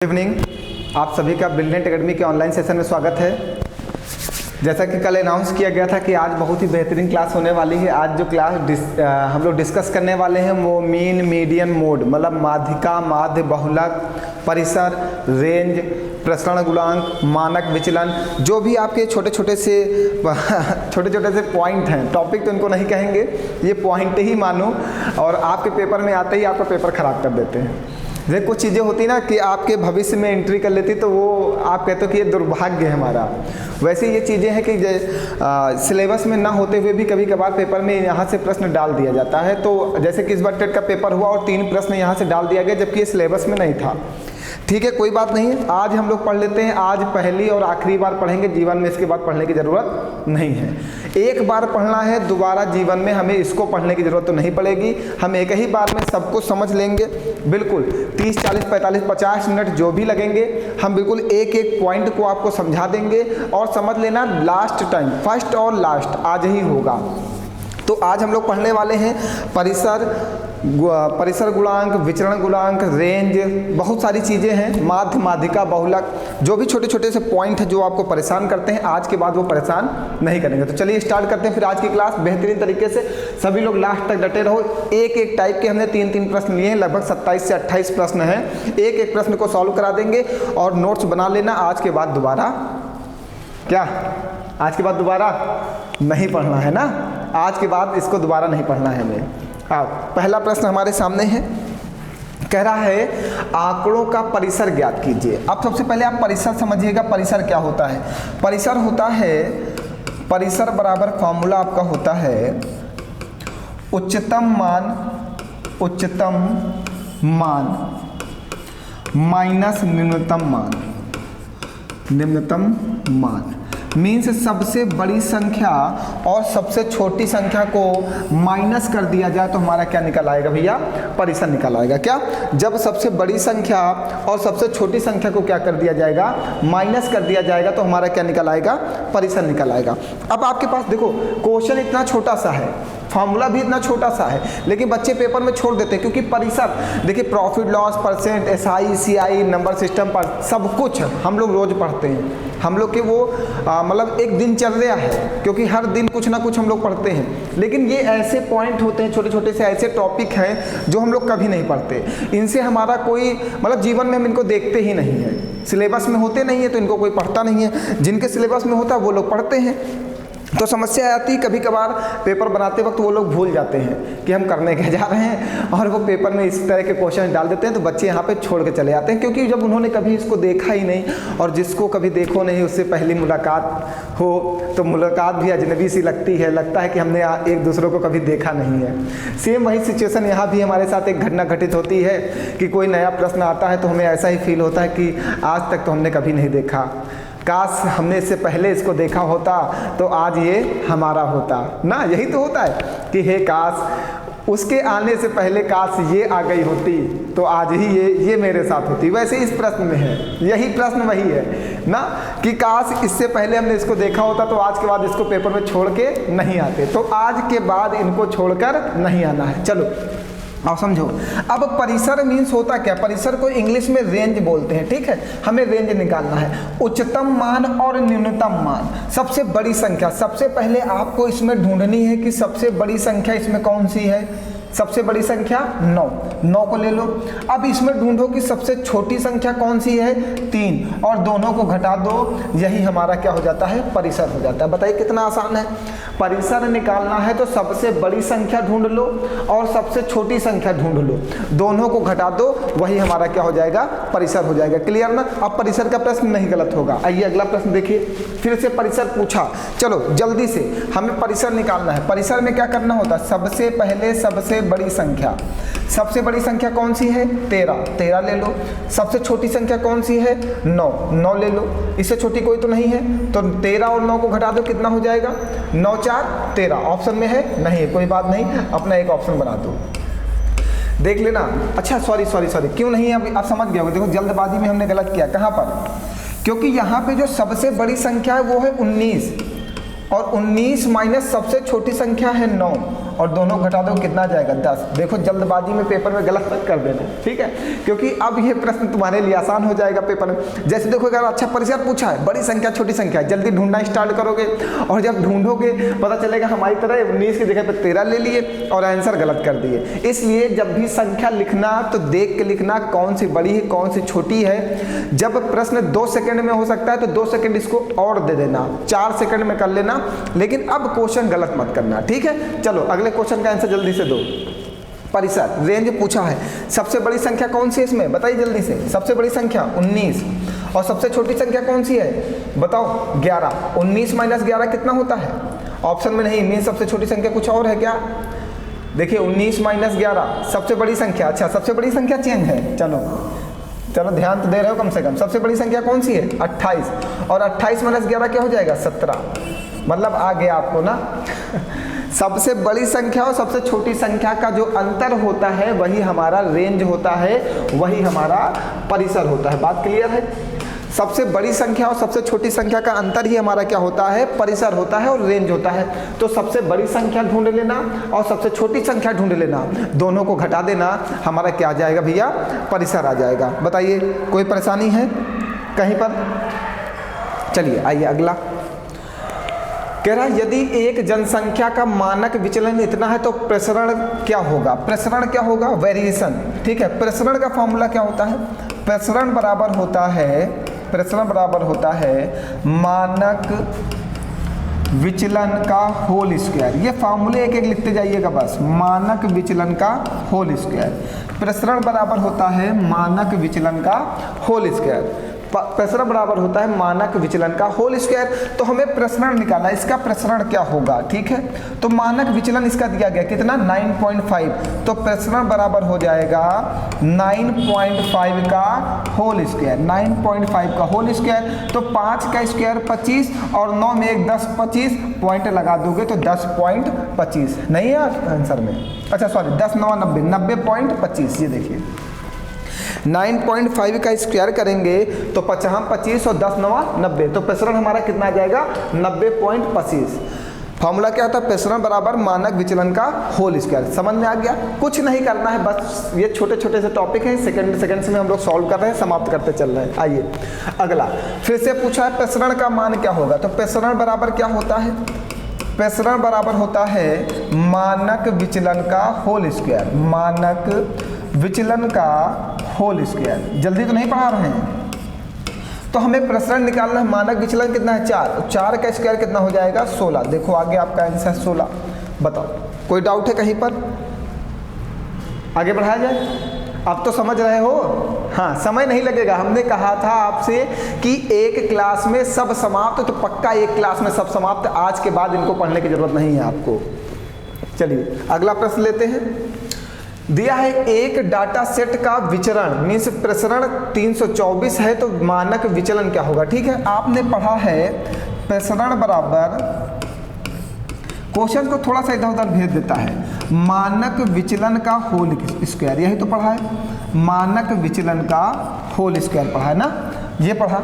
Good evening, आप सभी का ब्रिलियंट एकेडमी के ऑनलाइन सेशन में स्वागत है। जैसा कि कल अनाउंस किया गया था कि आज बहुत ही बेहतरीन क्लास होने वाली है। आज जो क्लास हम लोग डिस्कस करने वाले हैं वो मीन मीडियन मोड मतलब माध्यिका, माध्य, बहुलक, परिसर, रेंज, प्रसरण गुणांक, मानक विचलन, जो भी आपके छोटे छोटे से पॉइंट हैं, टॉपिक तो इनको नहीं कहेंगे, ये पॉइंट ही मानो, और आपके पेपर में आते ही आपका पेपर ख़राब कर देते हैं। जैसे कुछ चीज़ें होती ना कि आपके भविष्य में एंट्री कर लेती तो वो आप कहते हो कि ये दुर्भाग्य है हमारा। वैसे ये चीज़ें हैं कि सिलेबस में ना होते हुए भी कभी कभार पेपर में यहाँ से प्रश्न डाल दिया जाता है। तो जैसे कि इस बार टेट का पेपर हुआ और 3 प्रश्न यहाँ से डाल दिया गया, जबकि ये सिलेबस में नहीं था। ठीक है, कोई बात नहीं है, आज हम लोग पढ़ लेते हैं। आज पहली और आखिरी बार पढ़ेंगे, जीवन में इसके बाद पढ़ने की ज़रूरत नहीं है। एक बार पढ़ना है, दोबारा जीवन में हमें इसको पढ़ने की ज़रूरत तो नहीं पड़ेगी। हम एक ही बार में सब कुछ समझ लेंगे। बिल्कुल 30, 40, 45, 50 मिनट जो भी लगेंगे, हम बिल्कुल एक एक पॉइंट को आपको समझा देंगे। और समझ लेना, लास्ट टाइम, फर्स्ट और लास्ट आज ही होगा। तो आज हम लोग पढ़ने वाले हैं परिसर गुणांक, विचरण गुणांक, रेंज, बहुत सारी चीज़ें हैं, माध्य, माध्यिका, बहुलक, जो भी छोटे छोटे से पॉइंट हैं जो आपको परेशान करते हैं, आज के बाद वो परेशान नहीं करेंगे। तो चलिए स्टार्ट करते हैं फिर आज की क्लास बेहतरीन तरीके से। सभी लोग लास्ट तक डटे रहो। एक एक टाइप के हमने 3-3 प्रश्न लिए हैं, लगभग 27 से 28 प्रश्न हैं। एक एक प्रश्न को सॉल्व करा देंगे और नोट्स बना लेना। आज के बाद दोबारा नहीं पढ़ना है ना, आज के बाद इसको दोबारा नहीं पढ़ना है हमें। पहला प्रश्न हमारे सामने है, कह रहा है आंकड़ों का परिसर ज्ञात कीजिए। अब सबसे पहले आप परिसर समझिएगा। परिसर क्या होता है? परिसर होता है, परिसर बराबर फॉर्मूला आपका होता है उच्चतम मान माइनस निम्नतम मान मीन्स सबसे बड़ी संख्या और सबसे छोटी संख्या को माइनस कर दिया जाए तो हमारा क्या निकल आएगा भैया? परिसर निकल आएगा। क्या? जब सबसे बड़ी संख्या और सबसे छोटी संख्या को क्या कर दिया जाएगा? माइनस कर दिया जाएगा तो हमारा क्या निकल आएगा? परिसर निकल आएगा। अब आपके पास देखो, क्वेश्चन इतना छोटा सा है, फॉर्मूला भी इतना छोटा सा है, लेकिन बच्चे पेपर में छोड़ देते हैं, क्योंकि परिसर देखिए, profit loss, percent, SI, CI, number system पर सब कुछ हम लोग रोज पढ़ते हैं। हम लोग के वो मतलब एक दिनचर्या है, क्योंकि हर दिन कुछ ना कुछ हम लोग पढ़ते हैं। लेकिन ये ऐसे पॉइंट होते हैं, छोटे छोटे से ऐसे टॉपिक हैं जो हम लोग कभी नहीं पढ़ते। इनसे हमारा कोई मतलब जीवन में हम इनको देखते ही नहीं है। सिलेबस में होते नहीं है तो इनको कोई पढ़ता नहीं है। जिनके सिलेबस में होता है वो लोग पढ़ते हैं। तो समस्या आती है कभी कभार पेपर बनाते वक्त, वो लोग भूल जाते हैं कि हम करने क्या जा रहे हैं, और वो पेपर में इस तरह के क्वेश्चन डाल देते हैं। तो बच्चे यहाँ पे छोड़ के चले जाते हैं, क्योंकि जब उन्होंने कभी इसको देखा ही नहीं, और जिसको कभी देखो नहीं उससे पहली मुलाकात हो तो मुलाकात भी अजनबी सी लगती है, लगता है कि हमने एक दूसरे को कभी देखा नहीं है। सेम वही सिचुएशन यहाँ भी हमारे साथ एक घटना घटित होती है कि कोई नया प्रश्न आता है तो हमें ऐसा ही फील होता है कि आज तक तो हमने कभी नहीं देखा, काश हमने इससे पहले इसको देखा होता तो आज ये हमारा होता ना। यही तो होता है कि हे काश उसके आने से पहले काश ये आ गई होती तो आज ही ये मेरे साथ होती। वैसे इस प्रश्न में है, यही प्रश्न वही है ना, कि काश इससे पहले हमने इसको देखा होता तो आज के बाद इसको पेपर में छोड़ के नहीं आते। तो आज के बाद इनको छोड़कर नहीं आना है। चलो आप समझो। अब परिसर मीन्स होता क्या? परिसर को इंग्लिश में रेंज बोलते हैं। ठीक है, हमें रेंज निकालना है, उच्चतम मान और न्यूनतम मान, सबसे बड़ी संख्या। सबसे पहले आपको इसमें ढूंढनी है कि सबसे बड़ी संख्या इसमें कौन सी है। सबसे बड़ी संख्या 9 को ले लो। अब इसमें ढूंढो कि सबसे छोटी संख्या कौन सी है, 3, और दोनों को घटा दो, यही हमारा क्या हो जाता है? परिसर हो जाता है। बताइए कितना आसान है। परिसर निकालना है तो सबसे बड़ी संख्या ढूंढ लो और सबसे छोटी संख्या ढूंढ लो, दोनों को घटा दो, वही हमारा क्या हो जाएगा? परिसर हो जाएगा। क्लियर ना? अब परिसर का प्रश्न नहीं गलत होगा। आइए अगला प्रश्न देखिए। फिर से परिसर पूछा, चलो जल्दी से हमें परिसर निकालना है। परिसर में क्या करना होता है? सबसे पहले सबसे बड़ी संख्या, सबसे बड़ी संख्या कौन सी है? 13 ले लो। सबसे छोटी संख्या कौन सी है? 9 ले लो। इससे छोटी कोई तो नहीं है, तो 13 और 9 को घटा दो, कितना हो जाएगा? 9 4 13। ऑप्शन में है? नहीं है, कोई बात नहीं, अपना एक ऑप्शन बना दो, देख लेना। अच्छा सॉरी, क्यों नहीं? अब आप समझ गए हो। देखो जल्दबाजी में हमने गलत किया। कहाँ पर? क्योंकि यहाँ पे जो सबसे बड़ी संख्या है वो है 19, और 19 माइनस सबसे छोटी संख्या है 9, और दोनों घटा दो कितना आ जाएगा 10। देखो जल्दबाजी में पेपर में गलत मत कर देना, ठीक है, क्योंकि अब ये प्रश्न तुम्हारे लिए आसान हो जाएगा पेपर में। जैसे देखो अगर अच्छा परिसर पूछा है, बड़ी संख्या छोटी संख्या, जल्दी ढूंढना स्टार्ट करोगे और जब ढूंढोगे पता चलेगा हमारी तरह 19 की जगह पर 13 ले लिए और आंसर गलत कर दिए। इसलिए जब भी संख्या लिखना तो देख के लिखना कौन सी बड़ी है कौन सी छोटी है। जब प्रश्न 2 सेकंड में हो सकता है तो 2 सेकंड इसको और दे देना, 4 सेकंड में कर लेना, लेकिन अब क्वेश्चन गलत मत करना, ठीक है। चलो अगले क्वेश्चन का आंसर जल्दी से दो। परिसर रेंज पूछा है, सबसे बड़ी संख्या कौन सी है इसमें बताइए जल्दी से। सबसे बड़ी संख्या 19 और सबसे छोटी संख्या कौन सी है बताओ 11। 19 माइनस 11 कितना होता है? ऑप्शन में नहीं, मीन सबसे छोटी संख्या कुछ और है क्या? देखिए 19 माइनस 11 सबसे बड़ी संख्या। अच्छा सबसे बड़ी संख्या चेंज है, चलो चलो ध्यान तो दे रहे हो कम से कम। सबसे बड़ी संख्या कौन सी है? 28 और 28 माइनस 11 क्या हो जाएगा? 17। मतलब आ गया आपको ना। सबसे बड़ी संख्या और सबसे छोटी संख्या का जो अंतर होता है वही हमारा रेंज होता है, वही हमारा परिसर होता है। बात क्लियर है? सबसे बड़ी संख्या और सबसे छोटी संख्या का अंतर ही हमारा क्या होता है? परिसर होता है और रेंज होता है। तो सबसे बड़ी संख्या ढूंढ लेना और सबसे छोटी संख्या ढूंढ लेना, दोनों को घटा देना, हमारा क्या आ जाएगा भैया? परिसर आ जाएगा। बताइए कोई परेशानी है कहीं पर? चलिए आइए अगला कह रहा है यदि एक जनसंख्या का मानक विचलन इतना है तो प्रसरण क्या होगा? प्रसरण क्या होगा? वेरिएशन, ठीक है। प्रसरण का फॉर्मूला क्या होता है? प्रसरण बराबर होता है मानक विचलन का होल स्क्वायर। ये फार्मूले एक एक लिखते जाइएगा बस। मानक विचलन का होल स्क्वायर। प्रसरण बराबर होता है मानक विचलन का होल स्क्वायर। प्रसरण बराबर होता है मानक विचलन का होल स्क्वायर। तो हमें प्रसरण निकालना, इसका प्रसरण क्या होगा, ठीक है। तो मानक विचलन इसका दिया गया कितना? 9.5। तो प्रसरण बराबर हो जाएगा 9.5 का होल स्क्वायर। 9.5 का होल स्क्वायर। तो 5 का स्क्वायर 25 और 9 में एक 10, 25 पॉइंट लगा दोगे तो 10.25 नहीं है आंसर में। अच्छा सॉरी 10 9 90, 90.25। ये देखिए 9.5 का स्क्वायर करेंगे तो 25 और 10 9 90, तो प्रसरण हमारा कितना आ जाएगा? 90.25। फॉर्मूला क्या होता है? प्रसरण बराबर मानक विचलन का होल स्क्वायर। समझ में आ गया? कुछ नहीं करना है, बस ये छोटे छोटे से टॉपिक हैं, सेकंड में हम लोग सॉल्व कर रहे हैं, समाप्त करते चल रहे हैं। आइए अगला फिर से पूछा है प्रसरण का मान क्या होगा? तो प्रसरण बराबर क्या होता है? प्रसरण बराबर होता है मानक विचलन का होल स्क्वायर। मानक विचलन का होल स्क्वायर। जल्दी तो नहीं पढ़ा रहे हैं। तो हमें प्रसरण निकालना है। मानक विचलन कितना है? 4। 4 का स्क्वायर कितना हो जाएगा? 16। देखो आगे आपका आंसर 16। बताओ कोई डाउट है कहीं पर? आगे बढ़ाया जाए? अब तो समझ रहे हो? हाँ समय नहीं लगेगा। हमने कहा था आपसे कि एक क्लास में सब समाप्त, तो पक्का एक क्लास में सब समाप्त। आज के बाद इनको पढ़ने की जरूरत नहीं है आपको। चलिए अगला प्रश्न लेते हैं। दिया है एक डाटा सेट का विचरण मीन्स प्रसरण 324 है तो मानक विचलन क्या होगा? ठीक है, आपने पढ़ा है प्रसरण बराबर, क्वेश्चन को थोड़ा सा इधर उधर भेज देता है, मानक विचलन का होल स्क्वायर। यही तो पढ़ा है, मानक विचलन का होल स्क्वायर पढ़ा है ना, ये पढ़ा,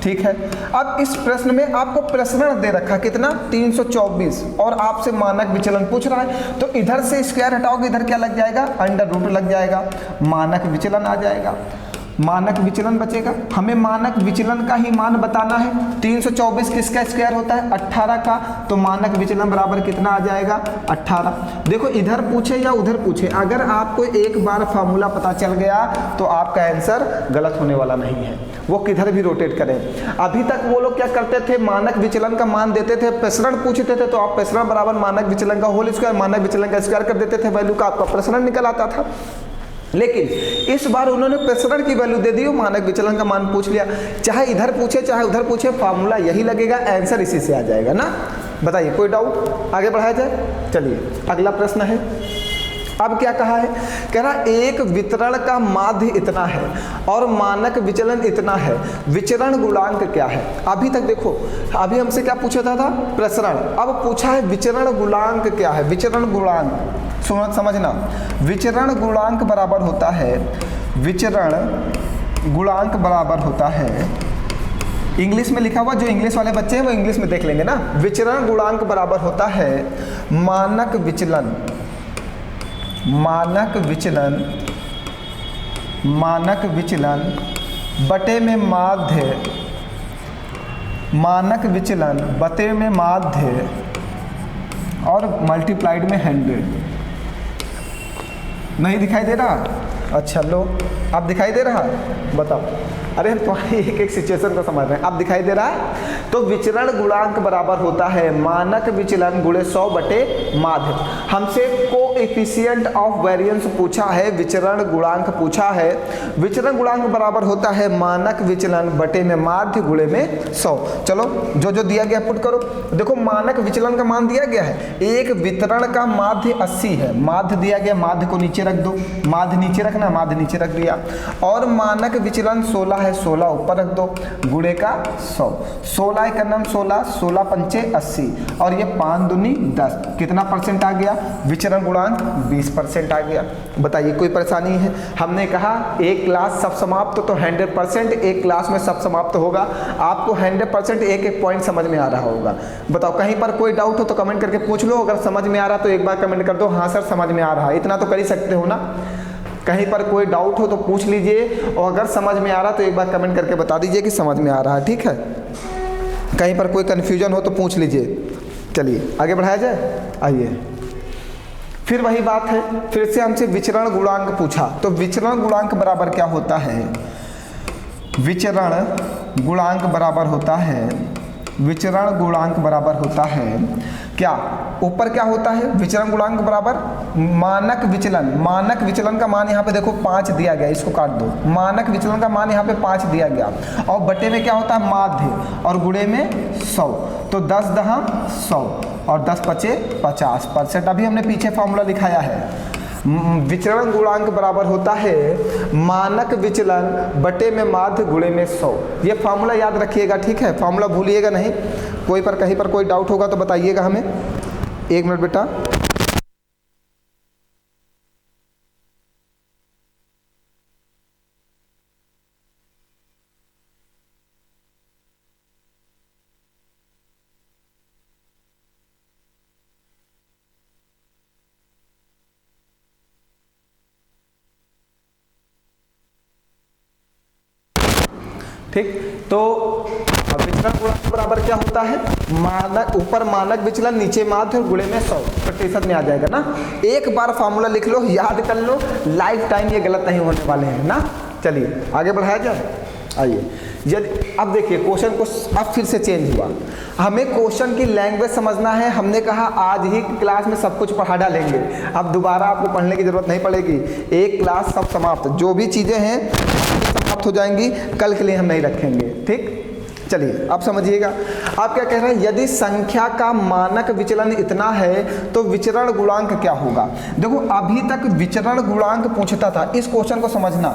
ठीक है। अब इस प्रश्न में आपको प्रसरण दे रखा कितना? 324 और आपसे मानक विचलन पूछ रहा है। तो इधर से स्क्वायर हटाओगे, इधर क्या लग जाएगा? अंडर रूट लग जाएगा, मानक विचलन आ जाएगा, मानक विचलन बचेगा। हमें मानक विचलन का ही मान बताना है। 324 किसका स्क्वायर होता है? 18 का। तो मानक विचलन बराबर कितना आ जाएगा? 18। देखो इधर पूछे या उधर पूछे, अगर आपको एक बार फार्मूला पता चल गया तो आपका आंसर गलत होने वाला नहीं है, वो किधर भी रोटेट करें। अभी तक वो लोग क्या करते थे? मानक विचलन का मान देते थे, प्रसरण पूछते थे तो आप प्रसरण बराबर मानक विचलन का होल स्क्वायर, मानक विचलन का स्क्वायर कर देते थे, वैल्यू का आपका प्रसरण निकल आता था। लेकिन इस बार उन्होंने प्रसरण की वैल्यू दे दी, मानक विचलन का मान पूछ लिया। चाहे इधर पूछे चाहे उधर पूछे, फार्मूला यही लगेगा, आंसर इसी से आ जाएगा ना। बताइए कोई डाउट? आगे बढ़ाया जाए? चलिए अगला प्रश्न है। अब क्या कहा है? कह रहा एक वितरण का माध्य इतना है और मानक विचलन इतना है, विचरण गुणांक क्या है? अभी तक देखो, अभी हमसे क्या पूछा था? प्रसरण। अब पूछा है विचरण गुणांक क्या है? विचरण गुणांक समझना, विचरण गुणांक बराबर होता है, विचरण गुणांक बराबर होता है, इंग्लिश में लिखा हुआ, जो इंग्लिश वाले बच्चे हैं वो इंग्लिश में देख लेंगे ना। विचरण गुणांक बराबर होता है मानक विचलन मानक विचलन बटे में माध्य, मानक विचलन बटे में माध्य और मल्टीप्लाइड में 100। नहीं दिखाई दे रहा? अच्छा लो, अब दिखाई दे रहा? बताओ। अरे हम तुम्हारी एक एक सिचुएशन को समझ रहे हैं। अब दिखाई दे रहा है? तो विचरण गुणांक बराबर होता है मानक विचलन गुणे 100 बटे माध्य। हमसे कोएफिशिएंट ऑफ वेरिएंस पूछा है, विचरण गुणांक पूछा है। विचरण गुणांक बराबर होता है मानक विचलन बटे में माध्य गुणे में 100। चलो जो जो दिया गया पुट करो। देखो मानक विचलन का मान दिया गया है, एक वितरण का माध्य 80 है, माध्य दिया गया, माध्य को नीचे रख दो, माध्य नीचे रखना, माध्य नीचे रख दिया। और मानक विचलन 16 है, 16 ऊपर रख दो, गुणे का 100। 16 एक नम 16, 16 पंचे 80 और ये 5 दूनी 10। कितना परसेंट आ गया? विचरण गुणांक 20% आ गया। बताइए कोई परेशानी है? हमने कहा एक क्लास सब समाप्त, तो 100% एक क्लास में सब समाप्त होगा। आपको 100% एक एक पॉइंट समझ में आ रहा होगा। बताओ कहीं पर कोई डाउट हो तो कमेंट करके पूछ लो। अगर समझ में आ रहा तो एक बार कमेंट कर दो, हाँ सर समझ में आ रहा है। इतना तो कर ही सकते हो ना। कहीं पर कोई डाउट हो तो पूछ लीजिए, और अगर समझ में आ रहा तो एक बार कमेंट करके बता दीजिए कि समझ में आ रहा है। ठीक है? कहीं पर कोई कन्फ्यूजन हो तो पूछ लीजिए। चलिए आगे बढ़ाया जाए। आइए, फिर वही बात है, फिर से हमसे विचरण गुणांक पूछा। तो विचरण गुणांक बराबर क्या होता है? विचरण गुणांक बराबर होता है, विचरण गुणांक बराबर होता है क्या? ऊपर क्या होता है? विचरण गुणांक बराबर मानक विचलन। मानक विचलन का मान यहाँ पे देखो 5 दिया गया, इसको काट दो। मानक विचलन का मान यहाँ पे 5 दिया गया, और बटे में क्या होता है? माध्य, और गुणे में 100। तो 10 दहा 100 और 10 पचे 50%। अभी हमने पीछे फॉर्मूला लिखाया है। विचरण गुणांक बराबर होता है मानक विचलन बटे में माध्य गुणे में 100। ये फार्मूला याद रखिएगा, ठीक है? फार्मूला भूलिएगा नहीं। कोई पर कहीं पर कोई डाउट होगा तो बताइएगा हमें। 1 मिनट बेटा। ठीक, तो विचलन गुणांक बराबर क्या होता है? मानक, ऊपर मानक विचलन, नीचे माध्य, गुणे में 100% में आ जाएगा ना। एक बार फार्मूला लिख लो, याद कर लो, लाइफ टाइम ये गलत नहीं होने वाले हैं ना। चलिए आगे बढ़ाया जाए। आइए, यदि अब देखिए क्वेश्चन को अब फिर से चेंज हुआ। हमें क्वेश्चन की लैंग्वेज समझना है। हमने कहा आज ही क्लास में सब कुछ पढ़ा डालेंगे, अब दोबारा आपको पढ़ने की जरूरत नहीं पड़ेगी। एक क्लास सब समाप्त, जो भी चीज़ें हैं समाप्त हो जाएंगी, कल के लिए हम नहीं रखेंगे। ठीक, चलिए आप समझिएगा। आप क्या कह रहे हैं? यदि संख्या का मानक विचलन इतना है तो विचरण गुणांक क्या होगा? देखो अभी तक विचरण गुणांक पूछता था, इस क्वेश्चन को समझना।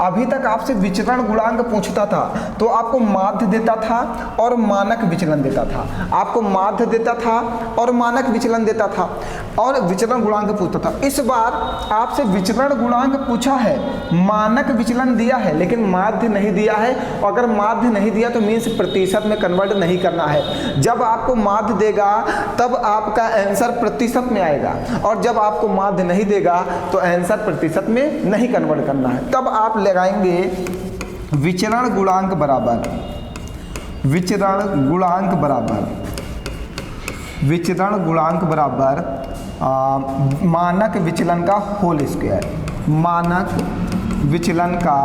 अभी तक आपसे विचरण गुणांक पूछता था तो आपको माध्य देता था और मानक विचलन देता था। आपको माध्य देता था और मानक विचलन देता था, और विचरण गुणांक पूछता था। इस बार आपसे विचरण गुणांक पूछा है, मानक विचलन दिया है लेकिन माध्य नहीं दिया है। और अगर माध्य नहीं दिया तो मीन्स प्रतिशत में कन्वर्ट नहीं करना है। जब आपको माध्य देगा तब आपका आंसर प्रतिशत में आएगा, और जब आपको माध्य नहीं देगा तो आंसर प्रतिशत में नहीं कन्वर्ट करना है। तब आप लगाएंगे विचरण गुणांक बराबर, विचरण गुणांक बराबर, विचरण गुणांक बराबर मानक विचलन का होल स्क्वायर, मानक विचलन का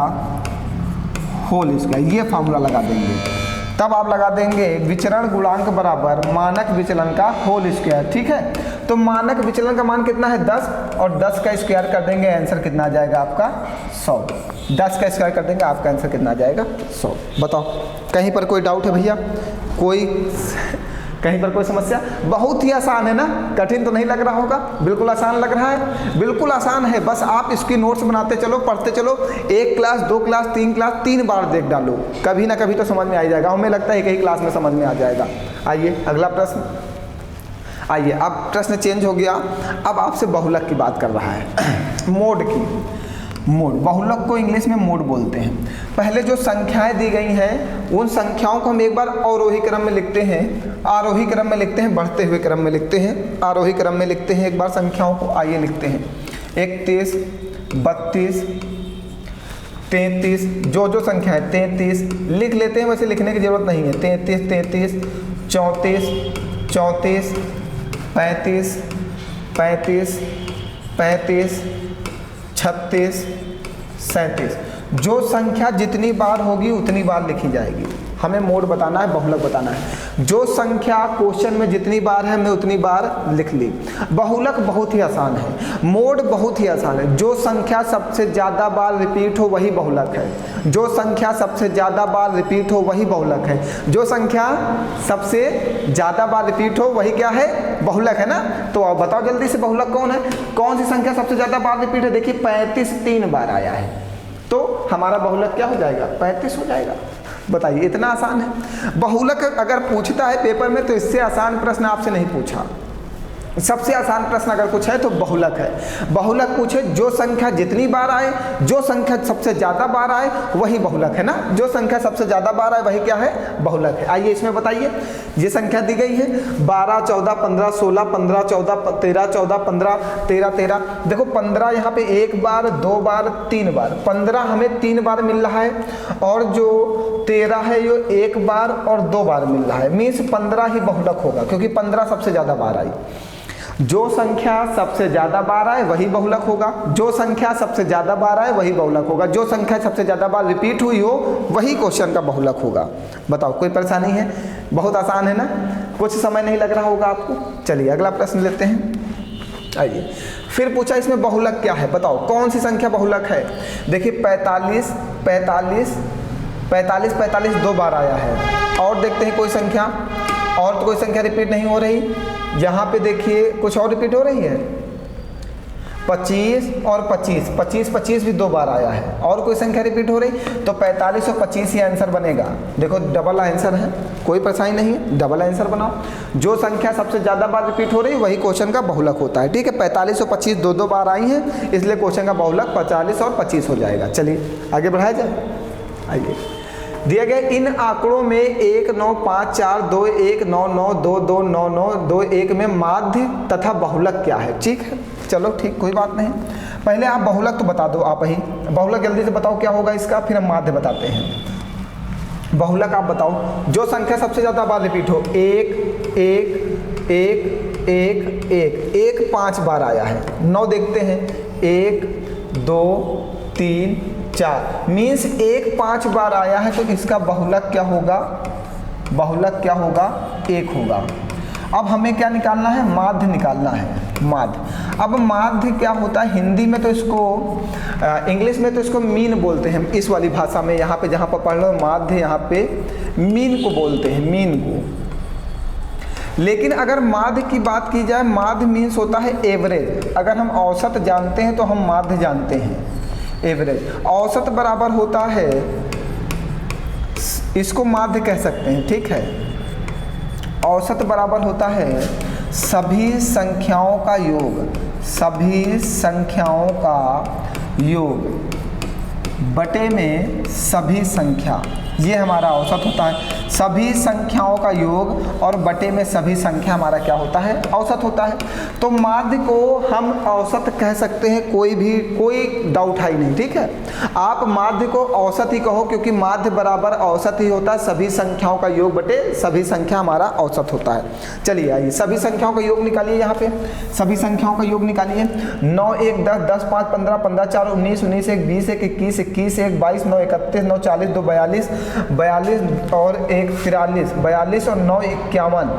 होल स्क्वायर। ये फार्मूला लगा देंगे। तब आप लगा देंगे विचरण गुणांक बराबर मानक विचलन का होल स्क्वायर। ठीक है, तो मानक विचलन का मान कितना है? 10, और 10 का स्क्वायर कर देंगे, आंसर कितना आ जाएगा आपका? 100। 10 का स्क्वायर कर देंगे, आपका आंसर कितना आ जाएगा? 100। बताओ कहीं पर कोई डाउट है भैया? कोई कहीं पर कोई समस्या? बहुत ही आसान है ना, कठिन तो नहीं लग रहा होगा? बिल्कुल आसान लग रहा है, बिल्कुल आसान है। बस आप इसकी नोट्स बनाते चलो, पढ़ते चलो। 1 क्लास, 2 क्लास, 3 क्लास, 3 बार देख डालो, कभी ना कभी तो समझ में आ जाएगा। हमें लगता है एक ही क्लास में समझ में आ जाएगा। आइए अगला प्रश्न। आइए, अब प्रश्न चेंज हो गया। अब आपसे बहुलक की बात कर रहा है, मोड की। मोड, बहुलक को इंग्लिश में मोड बोलते हैं। पहले जो संख्याएं दी गई हैं उन संख्याओं को हम एक बार अवरोही क्रम में लिखते हैं, आरोही क्रम में लिखते हैं, बढ़ते हुए क्रम में लिखते हैं, आरोही क्रम में लिखते हैं एक बार संख्याओं को। आइए लिखते हैं, 31, 32, 33, जो संख्या है 33 लिख लेते हैं, वैसे लिखने की ज़रूरत नहीं है। 33, 34, 34, 35, 35, 35, 36, 37। जो संख्या जितनी बार होगी उतनी बार लिखी जाएगी। हमें मोड बताना है, बहुलक बताना है। जो संख्या क्वेश्चन में जितनी बार है हमने उतनी बार लिख ली। बहुलक बहुत ही आसान है, मोड बहुत ही आसान है। जो संख्या सबसे ज़्यादा बार रिपीट हो वही बहुलक है। जो संख्या सबसे ज़्यादा बार रिपीट हो वही बहुलक है। जो संख्या सबसे ज़्यादा बार रिपीट हो वही क्या है, बहुलक है ना। तो अब बताओ जल्दी से बहुलक कौन है, कौन सी संख्या सबसे ज़्यादा बार रिपीट है। देखिए 35 3 बार आया है, तो हमारा बहुलक क्या हो जाएगा, 35 हो जाएगा। बताइए, इतना आसान है। बहुलक अगर पूछता है पेपर में तो इससे आसान प्रश्न आपसे नहीं पूछा। सबसे आसान प्रश्न अगर कुछ है तो बहुलक है। बहुलक पूछे, जो संख्या जितनी बार आए, जो संख्या सबसे ज़्यादा बार आए वही बहुलक है ना। जो संख्या सबसे ज़्यादा बार आए वही क्या है, बहुलक है। आइए इसमें बताइए, ये संख्या दी गई है 12, 14, 15, 16, 15, 14, 13, 14, 15, 13, 13। देखो 15 यहाँ पे 1 बार, 2 बार, 3 बार। 15 हमें 3 बार मिल रहा है और जो 13 है ये 1 बार और 2 बार मिल रहा है। मीन्स 15 ही बहुलक होगा, क्योंकि 15 सबसे ज़्यादा बार आई। जो संख्या सबसे ज़्यादा बार आए वही बहुलक होगा। जो संख्या सबसे ज़्यादा बार आए वही बहुलक होगा। जो संख्या सबसे ज़्यादा बार रिपीट हुई हो वही क्वेश्चन का बहुलक होगा। बताओ, कोई परेशानी है? बहुत आसान है ना, कुछ समय नहीं लग रहा होगा आपको। चलिए अगला प्रश्न लेते हैं। आइए, फिर पूछा इसमें बहुलक क्या है, बताओ कौन सी संख्या बहुलक है। देखिए 45, 45, 45, 45 2 बार आया है। और देखते हैं कोई संख्या, और तो कोई संख्या रिपीट नहीं हो रही। यहाँ पे देखिए कुछ और रिपीट हो रही है, 25 और 25, 25, 25 भी 2 बार आया है। और कोई संख्या रिपीट हो रही, तो 45 और 25 ही आंसर बनेगा। देखो डबल आंसर है, कोई परेशानी नहीं है, डबल आंसर बनाओ। जो संख्या सबसे ज़्यादा बार रिपीट हो रही वही क्वेश्चन का बहुलक होता है। ठीक है, 45 और 25 2 बार आई हैं, इसलिए क्वेश्चन का बहुलक 45 और 25 हो जाएगा। चलिए आगे बढ़ाया जाए। आइए, दिए गए इन आंकड़ों में 1 9 5 4 2 1 9 9 2 2 9 9 2 1 में माध्य तथा बहुलक क्या है। ठीक है, चलो ठीक, कोई बात नहीं। पहले आप बहुलक तो बता दो, आप ही बहुलक जल्दी से बताओ क्या होगा इसका, फिर हम माध्य बताते हैं। बहुलक आप बताओ, जो संख्या सबसे ज़्यादा बार रिपीट हो। 1 1 1 1 1 1 5 बार आया है। 9 देखते हैं, 1 2 3 4, मीन्स 1 5 बार आया है, तो इसका बहुलक क्या होगा, बहुलक क्या होगा, 1 होगा। अब हमें क्या निकालना है, माध्य निकालना है, माध्य। अब माध्य क्या होता है, हिंदी में तो इसको, इंग्लिश में तो इसको मीन बोलते हैं। इस वाली भाषा में यहाँ पे जहाँ पर पढ़ लो माध्य, यहाँ पे मीन को बोलते हैं, मीन को। लेकिन अगर माध्य की बात की जाए, माध्य मीन्स होता है एवरेज। अगर हम औसत जानते हैं तो हम माध्य जानते हैं, एवरेज। औसत बराबर होता है, इसको माध्य कह सकते हैं। ठीक है, औसत बराबर होता है सभी संख्याओं का योग, सभी संख्याओं का योग बटे में सभी संख्या, ये हमारा औसत होता है। सभी संख्याओं का योग और बटे में सभी संख्या हमारा क्या होता है, औसत होता है। तो माध्य को हम औसत कह सकते हैं, कोई डाउट है ही नहीं। ठीक है, आप माध्य को औसत ही कहो, क्योंकि माध्य बराबर औसत ही होता है। सभी संख्याओं का योग बटे सभी संख्या हमारा औसत होता है। चलिए आइए सभी संख्याओं का योग निकालिए। यहाँ पे सभी संख्याओं का योग निकालिए। 9 1 10 10 5 15 15 4 19 19 1 20 1 21 21 1 22 9 31 9 40 2 42 42 और 1 43 42 और 9 51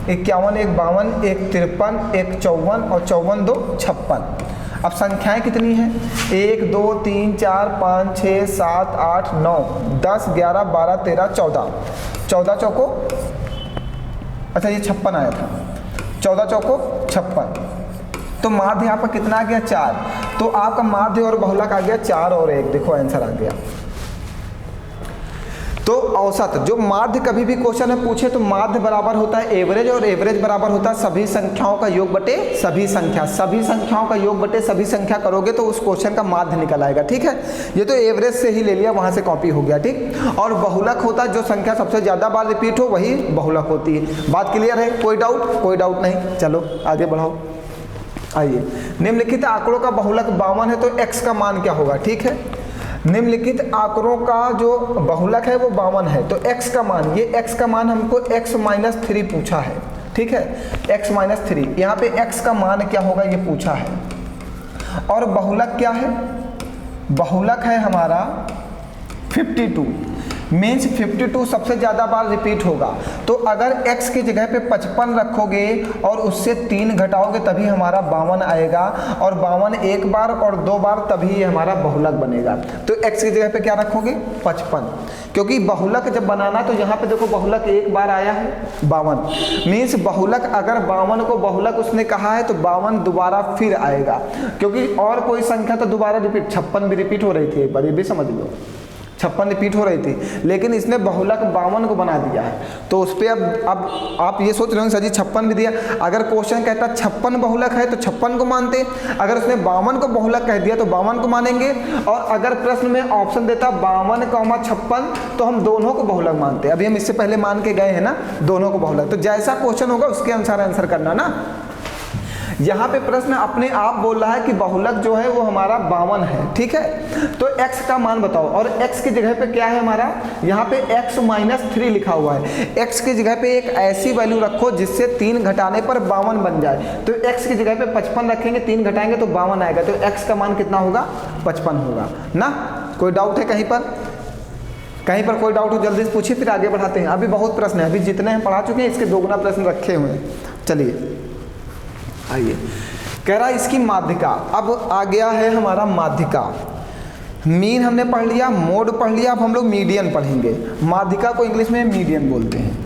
51 1 52 1 53 1 54 और 54 2 56। अब संख्याएं कितनी हैं, 1 2 3 4 5 6 7 8 9 10 11 12 13 14, 14 चौको, अच्छा ये 56 आया था, 14 चौको 56। तो माध्य यहाँ पर कितना आ गया, 4। तो आपका माध्य और बहुलक आ गया 4 और 1। देखो आंसर आ गया। तो औसत, जो माध्य कभी भी क्वेश्चन में पूछे तो माध्य बराबर होता है एवरेज, और एवरेज बराबर होता है सभी संख्याओं का योग बटे सभी संख्या। सभी संख्याओं का योग बटे सभी संख्या करोगे तो उस क्वेश्चन का माध्य निकल आएगा। ठीक है, ये तो एवरेज से ही ले लिया, वहां से कॉपी हो गया। ठीक, और बहुलक होता है जो संख्या सबसे ज्यादा बार रिपीट हो वही बहुलक होती है। बात क्लियर है, कोई डाउट? कोई डाउट नहीं। चलो आगे बढ़ाओ। आइए, निम्नलिखित आंकड़ों का बहुलक 52 है तो x का मान क्या होगा। ठीक है, निम्नलिखित आंकड़ों का जो बहुलक है वो 52 है तो x का मान, ये x का मान हमको x माइनस 3 पूछा है। ठीक है, x माइनस 3, यहाँ पे x का मान क्या होगा ये पूछा है। और बहुलक क्या है, बहुलक है हमारा 52, मीन्स 52 सबसे ज़्यादा बार रिपीट होगा। तो अगर x की जगह पे 55 रखोगे और उससे 3 घटाओगे तभी हमारा 52 आएगा, और 52 एक बार और 2 बार तभी ये हमारा बहुलक बनेगा। तो x की जगह पे क्या रखोगे 55, क्योंकि बहुलक जब बनाना तो यहाँ पे देखो बहुलक एक बार आया है 52, मीन्स बहुलक अगर 52 को बहुलक उसने कहा है तो 52 दोबारा फिर आएगा, क्योंकि और कोई संख्या तो दोबारा रिपीट, 56 भी रिपीट हो रही थी एक बार, ये भी समझ लो 56 रिपीट हो रही थी, लेकिन इसने बहुलक 52 को बना दिया है। तो उस पर अब आप ये सोच रहे होंगे सर जी 56 भी दिया, अगर क्वेश्चन कहता 56 बहुलक है तो 56 को मानते, अगर उसने 52 को बहुलक कह दिया तो 52 को मानेंगे, और अगर प्रश्न में ऑप्शन देता 52, तो हम दोनों को बहुलक मानते। अभी हम इससे पहले मान के गए हैं ना दोनों को बहुलक, तो जैसा क्वेश्चन होगा उसके अनुसार आंसर करना ना। यहाँ पे प्रश्न अपने आप बोल रहा है कि बहुलक जो है वो हमारा 52 है। ठीक है, तो x का मान बताओ, और x की जगह पे क्या है हमारा, यहाँ पे x माइनस 3 लिखा हुआ है। x की जगह पे एक ऐसी वैल्यू रखो जिससे 3 घटाने पर 52 बन जाए। तो x की जगह पे 55 रखेंगे, 3 घटाएंगे तो 52 आएगा, तो x का मान कितना होगा 55 होगा ना। कोई डाउट है कहीं पर, कहीं पर कोई डाउट हो जल्दी से पूछिए, फिर आगे बढ़ाते हैं। अभी बहुत प्रश्न है, अभी जितने हम पढ़ा चुके हैं इसके दोगुना प्रश्न रखे हुए हैं। चलिए आइए, कह रहा इसकी माध्यिका, अब आ गया है हमारा माध्यिका। मीन हमने पढ़ लिया, मोड पढ़ लिया, अब हम लोग मीडियन पढ़ेंगे। माध्यिका को इंग्लिश में मीडियन बोलते हैं।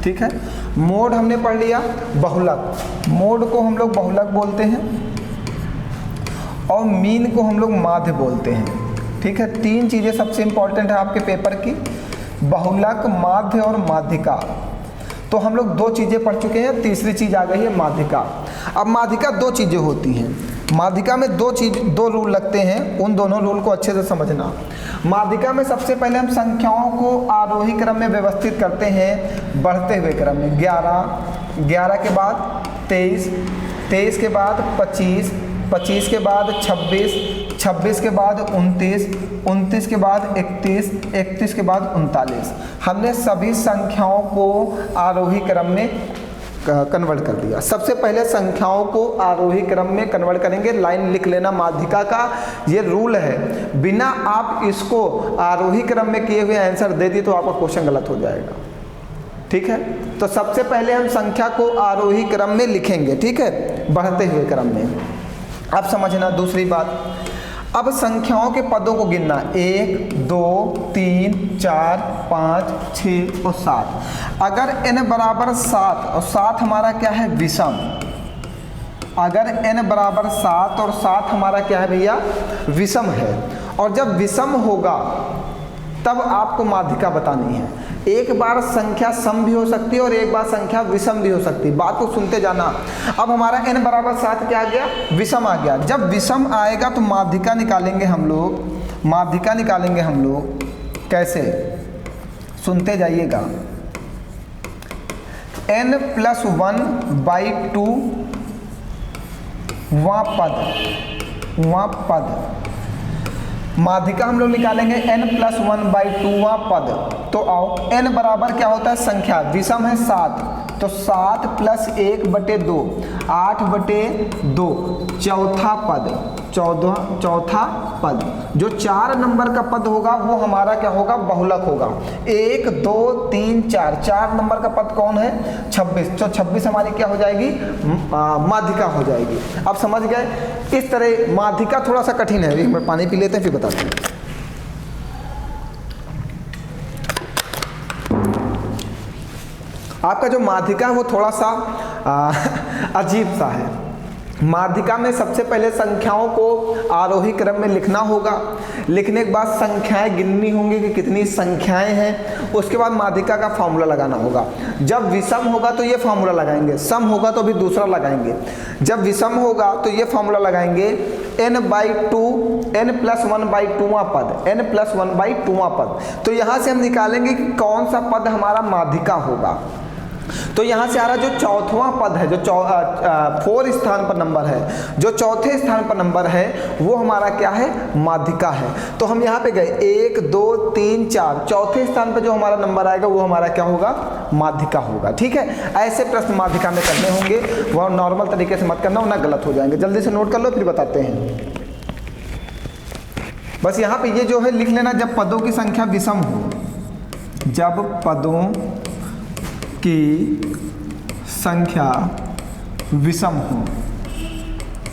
ठीक है, मोड हमने पढ़ लिया, बहुलक, मोड को हम लोग बहुलक बोलते हैं, और मीन को हम लोग माध्य बोलते हैं। ठीक है, 3 चीज़ें सबसे इंपॉर्टेंट है आपके पेपर की, बहुलक, माध्य और माध्यिका। तो हम लोग 2 चीज़ें पढ़ चुके हैं, तीसरी चीज़ आ गई है माध्यिका। अब माध्यिका 2 चीज़ें होती हैं, माध्यिका में 2 रूल लगते हैं, उन दोनों रूल को अच्छे से समझना। माध्यिका में सबसे पहले हम संख्याओं को आरोही क्रम में व्यवस्थित करते हैं, बढ़ते हुए क्रम में। 11 के बाद 23 के बाद 25 के बाद 26 के बाद 29 के बाद 31 के बाद 39। हमने सभी संख्याओं को आरोही क्रम में कन्वर्ट कर दिया। सबसे पहले संख्याओं को आरोही क्रम में कन्वर्ट करेंगे, लाइन लिख लेना। माध्यिका का ये रूल है, बिना आप इसको आरोही क्रम में किए हुए आंसर दे दिए तो आपका क्वेश्चन गलत हो जाएगा। ठीक है, तो सबसे पहले हम संख्या को आरोही क्रम में लिखेंगे। ठीक है, बढ़ते हुए क्रम में। अब समझना दूसरी बात, अब संख्याओं के पदों को गिनना, 1 2 3 4 5 6 और 7। अगर n बराबर 7 और 7 हमारा क्या है विषम, अगर n बराबर 7 और 7 हमारा क्या है भैया विषम है, और जब विषम होगा तब आपको माध्यिका बतानी है। एक बार संख्या सम भी हो सकती है और एक बार संख्या विषम भी हो सकती है, बात को सुनते जाना। अब हमारा n बराबर 7 क्या आ गया, विषम आ गया। जब विषम आएगा तो माध्यिका निकालेंगे हम लोग, माध्यिका निकालेंगे हम लोग कैसे, सुनते जाइएगा। n+1/2 वहाँ पद, माध्यिका हम लोग निकालेंगे n+1/2 पद। तो आओ, n बराबर क्या होता है संख्या, विषम है 7, तो 7 + 1/2 8/2 चौथा पद। जो 4 नंबर का पद होगा वो हमारा क्या होगा बहुलक होगा। 1 2 3 4 नंबर का पद कौन है 26, तो 26 हमारी क्या हो जाएगी माध्यिका हो जाएगी। अब समझ गए, इस तरह माध्यिका थोड़ा सा कठिन है। एक मिनट पानी पी लेते हैं फिर बताते हैं। आपका जो माध्यिका है वो थोड़ा सा अजीब सा है। माध्यिका में सबसे पहले संख्याओं को आरोही क्रम में लिखना होगा, लिखने के बाद संख्याएं गिननी होंगी कि कितनी संख्याएं हैं, उसके बाद माध्यिका का फॉर्मूला लगाना होगा। जब विषम होगा तो ये फॉर्मूला लगाएंगे, सम होगा तो भी दूसरा लगाएंगे। जब विषम होगा तो ये फॉर्मूला लगाएंगे n/2 n+1/2 पद, n+1/2 पद। तो यहाँ से हम निकालेंगे कि कौन सा पद हमारा माध्यिका होगा। तो यहाँ से आ रहा जो चौथवा पद है, जो 4 स्थान पर नंबर है, जो चौथे स्थान पर नंबर है वो हमारा क्या है, माध्यिका है। तो हम यहाँ पे गए 1 2 3 4, चौथे स्थान पर जो हमारा नंबर आएगा वो हमारा क्या होगा, माध्यिका होगा। ठीक है, ऐसे प्रश्न माध्यिका में करने होंगे, वह नॉर्मल तरीके से मत करना वरना गलत हो जाएंगे। जल्दी से नोट कर लो फिर बताते हैं। बस यहाँ पे ये जो है लिख लेना, जब पदों की संख्या विषम हो, जब पदों की संख्या विषम हो।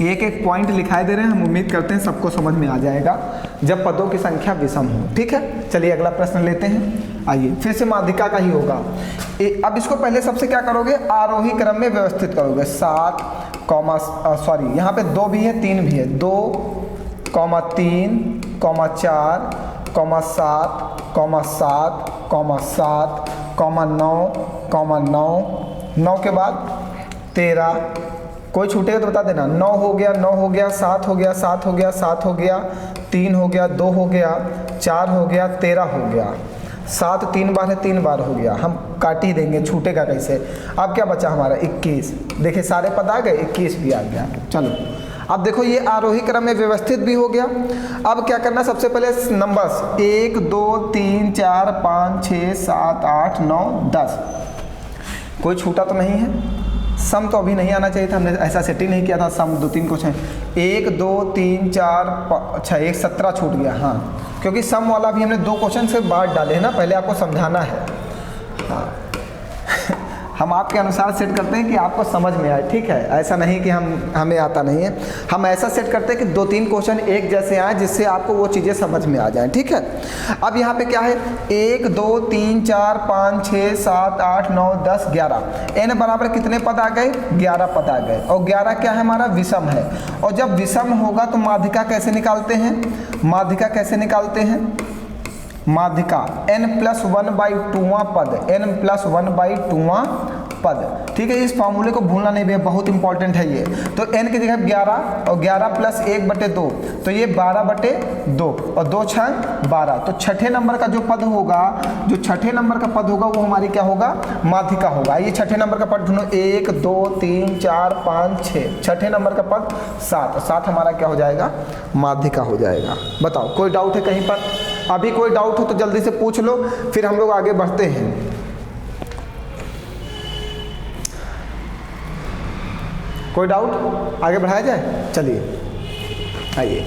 एक एक पॉइंट लिखाई दे रहे हैं, हम उम्मीद करते हैं सबको समझ में आ जाएगा, जब पदों की संख्या विषम हो। ठीक है, चलिए अगला प्रश्न लेते हैं। आइए, फिर से माध्यिका का ही होगा। अब इसको पहले सबसे क्या करोगे, आरोही क्रम में व्यवस्थित करोगे। 7 सॉरी यहाँ पे 2 भी है 3 भी है, 2 3 4 7 7 7 9 9 के बाद 13, कोई छूटेगा तो बता देना। 9 हो गया, 9 हो गया, 7 हो गया, 7 हो गया, 7 हो गया, 3 हो गया, 2 हो गया, 4 हो गया, 13 हो गया। 7 3 बार है, 3 बार हो गया, हम काट ही देंगे, छूटेगा कैसे। अब क्या बचा हमारा 21। देखिए सारे पद आ गए, 21 भी आ गया। चलो अब देखो ये आरोही क्रम में व्यवस्थित भी हो गया। अब क्या करना, सबसे पहले नंबर्स 1 2 3 4 5 6 7 8 9 10, कोई छूटा तो नहीं है। सम तो अभी नहीं आना चाहिए था, हमने ऐसा सेट ही नहीं किया था। सम 2-3 क्वेश्चन 1 2 3 4 अच्छा 1 17 छूट गया। हाँ, क्योंकि सम वाला भी हमने 2 क्वेश्चन से बाद डाले हैं ना, पहले आपको समझाना है। हाँ हम आपके अनुसार सेट करते हैं कि आपको समझ में आए। ठीक है, ऐसा नहीं कि हमें आता नहीं है, हम ऐसा सेट करते हैं कि 2-3 क्वेश्चन एक जैसे आए जिससे आपको वो चीज़ें समझ में आ जाएं। ठीक है, अब यहाँ पे क्या है, 1 2 3 4 5 6 7 8 9 10 11, n बराबर कितने पद आ गए, 11 पद आ गए। और 11 क्या है हमारा, विषम है। और जब विषम होगा तो माध्यिका कैसे निकालते हैं, माध्यिका कैसे निकालते हैं, माध्यिका n+1/2वां पद, n+1/2वां पद। ठीक है, इस फॉर्मूले को भूलना नहीं भैया, बहुत इंपॉर्टेंट है ये। तो n की जगह 11 और 11 + 1/2, तो ये 12/2 और 2 6 12। तो छठे नंबर का जो पद होगा, जो छठे नंबर का पद होगा वो हमारी क्या होगा, माध्यिका होगा। ये छठे नंबर का पद ढूंढो, 1 2 3 4 5 6, छठे नंबर का पद 7, 7 हमारा क्या हो जाएगा, माध्यिका हो जाएगा। बताओ कोई डाउट है कहीं पर, अभी कोई डाउट हो तो जल्दी से पूछ लो, फिर हम लोग आगे बढ़ते हैं। कोई डाउट, आगे बढ़ाया जाए, चलिए आइए।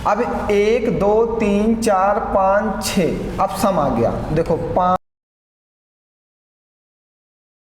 अब 1 2 3 4 5 6, अब सम आ गया। देखो 5